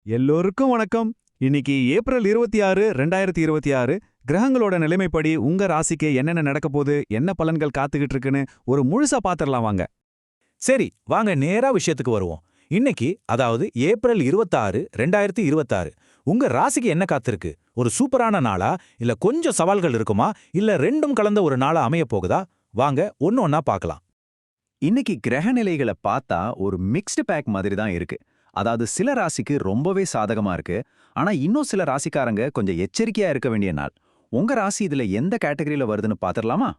எல்லோருக்கும் வணக்கம். இன்னைக்கு ஏப்ரல் 26, 2026 கிரகங்களோட நிலைமைப்படி உங்க ராசிக்கு என்னென்ன நடக்க போகுது, என்ன பலன்கள் காத்துக்கிட்டு இருக்குன்னு ஒரு முழுசா பாத்திரலாம் வாங்க. சரி, வாங்க நேரா விஷயத்துக்கு வருவோம். இன்னைக்கு, அதாவது ஏப்ரல் 26, 2026 உங்க ராசிக்கு என்ன காத்திருக்கு? ஒரு சூப்பரான நாளா, இல்ல கொஞ்சம் சவால்கள் இருக்குமா, இல்ல ரெண்டும் கலந்த ஒரு நாளா அமையப் போகுதா? வாங்க ஒன்னு ஒன்னா பார்க்கலாம். இன்னைக்கு கிரக நிலைகளை பார்த்தா ஒரு மிக்ஸ்டு பேக் மாதிரி தான் இருக்கு. அதாவது சில ராசிக்கு ரொம்பவே சாதகமா இருக்கு. ஆனா இன்னும் சில ராசிக்காரங்க கொஞ்சம் எச்சரிக்கையா இருக்க வேண்டிய நாள். உங்க ராசி இதுல எந்த கேட்டகரியில வருதுன்னு பாத்திரலாமா?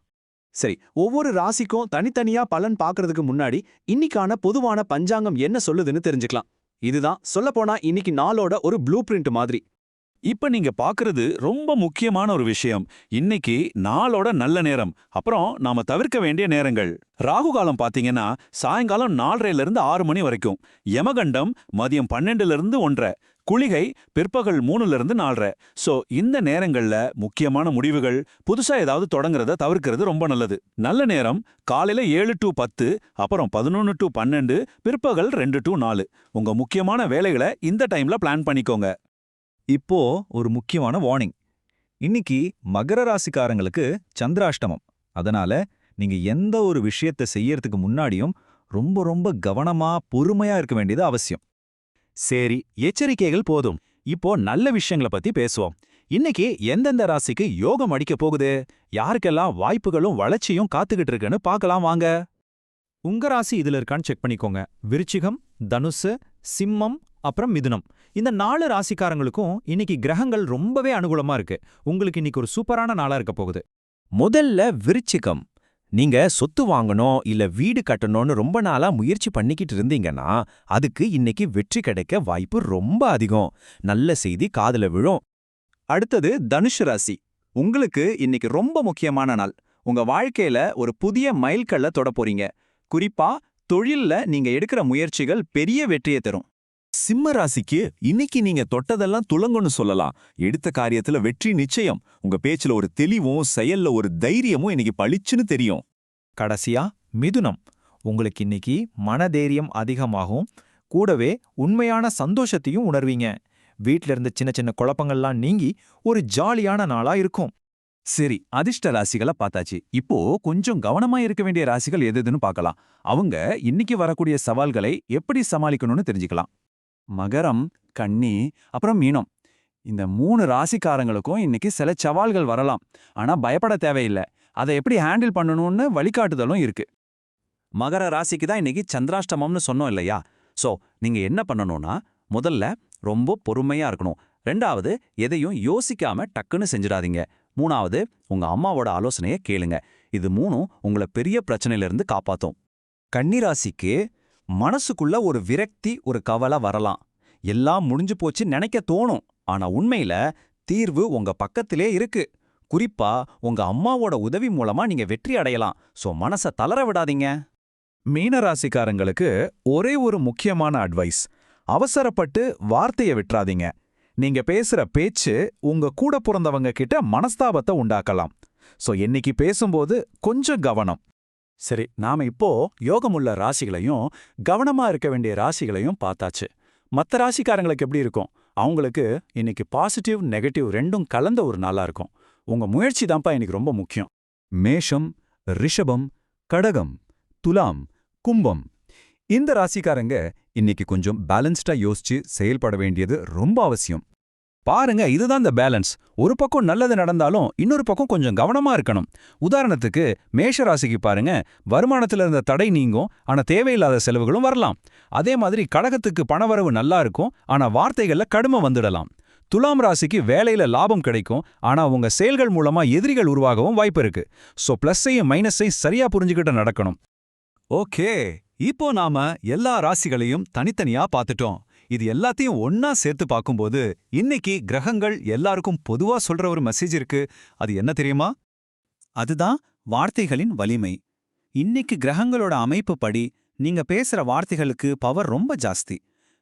சரி, ஒவ்வொரு ராசிக்கும் தனித்தனியா பலன் பார்க்கறதுக்கு முன்னாடி இன்னைக்கான பொதுவான பஞ்சாங்கம் என்ன சொல்லுதுன்னு தெரிஞ்சுக்கலாம். இதுதான் சொல்லப்போனா இன்னைக்கு நாளோட ஒரு ப்ளூ பிரிண்ட் மாதிரி. இப்ப நீங்க பாக்குறது ரொம்ப முக்கியமான ஒரு விஷயம். இன்னைக்கு நாளோட நல்ல நேரம், அப்புறம் நாம தவிர்க்க வேண்டிய நேரங்கள். ராகு காலம் பாத்தீங்கன்னா சாயங்காலம் 4:30 இருந்து 6 மணி வரைக்கும், யமகண்டம் மதியம் 12 இருந்து 1:30, குளிகை பிற்பகல் 3 இருந்து 4:30. சோ இந்த நேரங்கள்ல முக்கியமான முடிவுகள், புதுசா ஏதாவது தொடங்குறத தவிர்க்கிறது ரொம்ப நல்லது. நல்ல நேரம் காலையில 7 to 10, அப்புறம் 11 to 12, பிற்பகல் 2 to 4. உங்க முக்கியமான வேலைகளை இந்த டைம்ல பிளான் பண்ணிக்கோங்க. இப்போ ஒரு முக்கியமான வார்னிங். இன்னைக்கு மகர ராசிக்காரங்களுக்கு சந்திராஷ்டமம். அதனால நீங்க எந்த ஒரு விஷயத்தை செய்யறதுக்கு முன்னாடியும் ரொம்ப ரொம்ப கவனமா பொறுமையா இருக்க வேண்டியது அவசியம். சரி, எச்சரிக்கைகள் போதும். இப்போ நல்ல விஷயங்களை பத்தி பேசுவோம். இன்னைக்கு எந்தெந்த ராசிக்கு யோகம் அடிக்க போகுது, யாருக்கெல்லாம் வாய்ப்புகளும் வளர்ச்சியும் காத்துக்கிட்டு இருக்குன்னு பார்க்கலாம் வாங்க. உங்க ராசி இதுல இருக்கான்னு செக் பண்ணிக்கோங்க. விருச்சிகம், தனுசு, சிம்மம், அப்புறம் மிதுனம். இந்த 4 ராசிக்காரங்களுக்கும் இன்னைக்கு கிரகங்கள் ரொம்பவே அனுகூலமா இருக்கு. உங்களுக்கு இன்னைக்கு ஒரு சூப்பரான நாளா இருக்க போகுது. முதல்ல விருச்சிகம். நீங்க சொத்து வாங்கணும் இல்ல வீடு கட்டணும்னு ரொம்ப நாளா முயற்சி பண்ணிக்கிட்டு இருந்தீங்கன்னா அதுக்கு இன்னைக்கு வெற்றி கிடைக்க வாய்ப்பு ரொம்ப அதிகம். நல்ல செய்தி காதுல விழும். அடுத்தது தனுஷ் ராசி. உங்களுக்கு இன்னைக்கு ரொம்ப முக்கியமான நாள். உங்க வாழ்க்கையில ஒரு புதிய மைல்கல்ல தொட போறீங்க. குறிப்பா தொழில்ல நீங்க எடுக்கிற முயற்சிகள் பெரிய வெற்றியை தரும். சிம்ம ராசிக்கு இன்னைக்கு நீங்க தொட்டதெல்லாம் துலங்குன்னு சொல்லலாம். எடுத்த காரியத்துல வெற்றி நிச்சயம். உங்க பேச்சுல ஒரு தெளிவும் செயல்ல ஒரு தைரியமும் இன்னைக்கு பளிச்சுன்னு தெரியும். கடைசியா மிதுனம். உங்களுக்கு இன்னைக்கு மனதைரியம் அதிகமாகும். கூடவே உண்மையான சந்தோஷத்தையும் உணர்வீங்க. வீட்ல இருந்த சின்ன சின்ன குழப்பங்கள்லாம் நீங்கி ஒரு ஜாலியான நாளா இருக்கும். சரி, அதிர்ஷ்ட ராசிகளை பார்த்தாச்சு. இப்போ கொஞ்சம் கவனமா இருக்க வேண்டிய ராசிகள் எதுன்னு பார்க்கலாம். அவங்க இன்னைக்கு வரக்கூடிய சவால்களை எப்படி சமாளிக்கணும்னு தெரிஞ்சுக்கலாம். மகரம், கன்னி, அப்புறம் மீனம். இந்த 3 ராசிக்காரங்களுக்கும் இன்னைக்கு சில சவால்கள் வரலாம். ஆனா பயப்பட தேவையில்லை. அதை எப்படி ஹேண்டில் பண்ணணும்னு வழிகாட்டுதலும் இருக்கு. மகர ராசிக்கு தான் இன்னைக்கு சந்திராஷ்டமம்னு சொன்னோம் இல்லையா? சோ நீங்க என்ன பண்ணணும்னா, முதல்ல ரொம்ப பொறுமையா இருக்கணும். 2வது, எதையும் யோசிக்காம டக்குன்னு செஞ்சிடாதீங்க. 3வது, உங்க அம்மாவோட ஆலோசனையை கேளுங்க. இது 3ம் உங்களை பெரிய பிரச்சனையிலிருந்து காப்பாத்தும். கன்னிராசிக்கு மனசுக்குள்ள ஒரு விரக்தி, ஒரு கவலை வரலாம். எல்லாம் முடிஞ்சு போச்சு நினைக்க தோணும். ஆனா உண்மையில தீர்வு உங்க பக்கத்திலே இருக்கு. குறிப்பா உங்க அம்மாவோட உதவி மூலமா நீங்க வெற்றி அடையலாம். சோ மனச தளர விடாதீங்க. மீன ராசிக்காரங்களுக்கு ஒரே ஒரு முக்கியமான அட்வைஸ். அவசரப்பட்டு வார்த்தையை விட்டுறாதீங்க. நீங்க பேசுற பேச்சு உங்க கூட பிறந்தவங்க கிட்ட மனஸ்தாபத்தை உண்டாக்கலாம். சோ இன்னைக்கு பேசும்போது கொஞ்சம் கவனம். சரி, நாம இப்போ யோகமுள்ள ராசிகளையும் கவனமா இருக்க வேண்டிய ராசிகளையும் பார்த்தாச்சு. மற்ற ராசிக்காரங்களுக்கு எப்படி இருக்கும்? அவங்களுக்கு இன்னைக்கு பாசிட்டிவ் நெகட்டிவ் ரெண்டும் கலந்த ஒரு நாளா இருக்கும். உங்க முயற்சி தான்ப்பா இன்னைக்கு ரொம்ப முக்கியம். மேஷம், ரிஷபம், கடகம், துலாம், கும்பம். இந்த ராசிக்காரங்க இன்னைக்கு கொஞ்சம் பேலன்ஸ்டா யோசிச்சு செயல்பட வேண்டியது ரொம்ப அவசியம். பாருங்க, இதுதான் இந்த பேலன்ஸ். ஒரு பக்கம் நல்லது நடந்தாலும் இன்னொரு பக்கம் கொஞ்சம் கவனமா இருக்கணும். உதாரணத்துக்கு மேஷ ராசிக்கு பாருங்க, வருமானத்துல இருந்த தடை நீங்கும், ஆனா தேவையில்லாத செலவுகளும் வரலாம். அதே மாதிரி கடகத்துக்கு பணவரவு நல்லா இருக்கும், ஆனா வார்த்தைகள்ல கடுமை வந்துடலாம். துலாம் ராசிக்கு வேலையில லாபம் கிடைக்கும், ஆனா உங்க செயல்கள் மூலமா எதிரிகள் உருவாகவும் வாய்ப்பு இருக்கு. சோ பிளஸ்ஸையும் மைனஸையும் சரியா புரிஞ்சுக்கிட்டு நடக்கணும். ஓகே, இப்போ நாம எல்லா ராசிகளையும் தனித்தனியா பார்த்துட்டோம். இது எல்லாத்தையும் ஒன்னா சேர்த்து பார்க்கும்போது இன்னைக்கு கிரகங்கள் எல்லாருக்கும் பொதுவா சொல்ற ஒரு மெசேஜ் இருக்கு. அது என்ன தெரியுமா? அதுதான் வார்த்தைகளின் வலிமை. இன்னைக்கு கிரகங்களோட அமைப்பு படி நீங்க பேசுற வார்த்தைகளுக்கு பவர் ரொம்ப ஜாஸ்தி.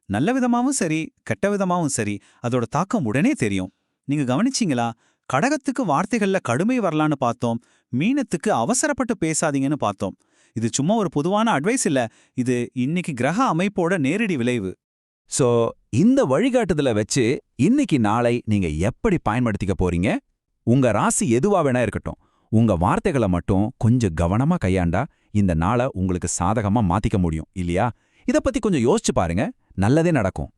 நல்ல விதமாவும் சரி, கெட்ட விதமாவும் சரி, அதோட தாக்கம் உடனே தெரியும். நீங்க கவனிச்சீங்களா? கடகத்துக்கு வார்த்தைகள்ல கடுமை வரலான்னு பார்த்தோம். மீனத்துக்கு அவசரப்பட்டு பேசாதீங்கன்னு பார்த்தோம். இது சும்மா ஒரு பொதுவான அட்வைஸ் இல்ல. இது இன்னைக்கு கிரக அமைப்போட நேரடி விளைவு. சோ இந்த வழிகாட்டுதல வச்சு இன்னைக்கு நாளை நீங்க எப்படி பயன்படுத்திக்க போறீங்க? உங்க ராசி எதுவா வேணா இருக்கட்டும், உங்க வார்த்தைகளை மட்டும் கொஞ்சம் கவனமா கையாண்டா இந்த நாளை உங்களுக்கு சாதகமா மாத்திக்க முடியும் இல்லையா? இத பத்தி கொஞ்சம் யோசிச்சு பாருங்க, நல்லதே நடக்கும்.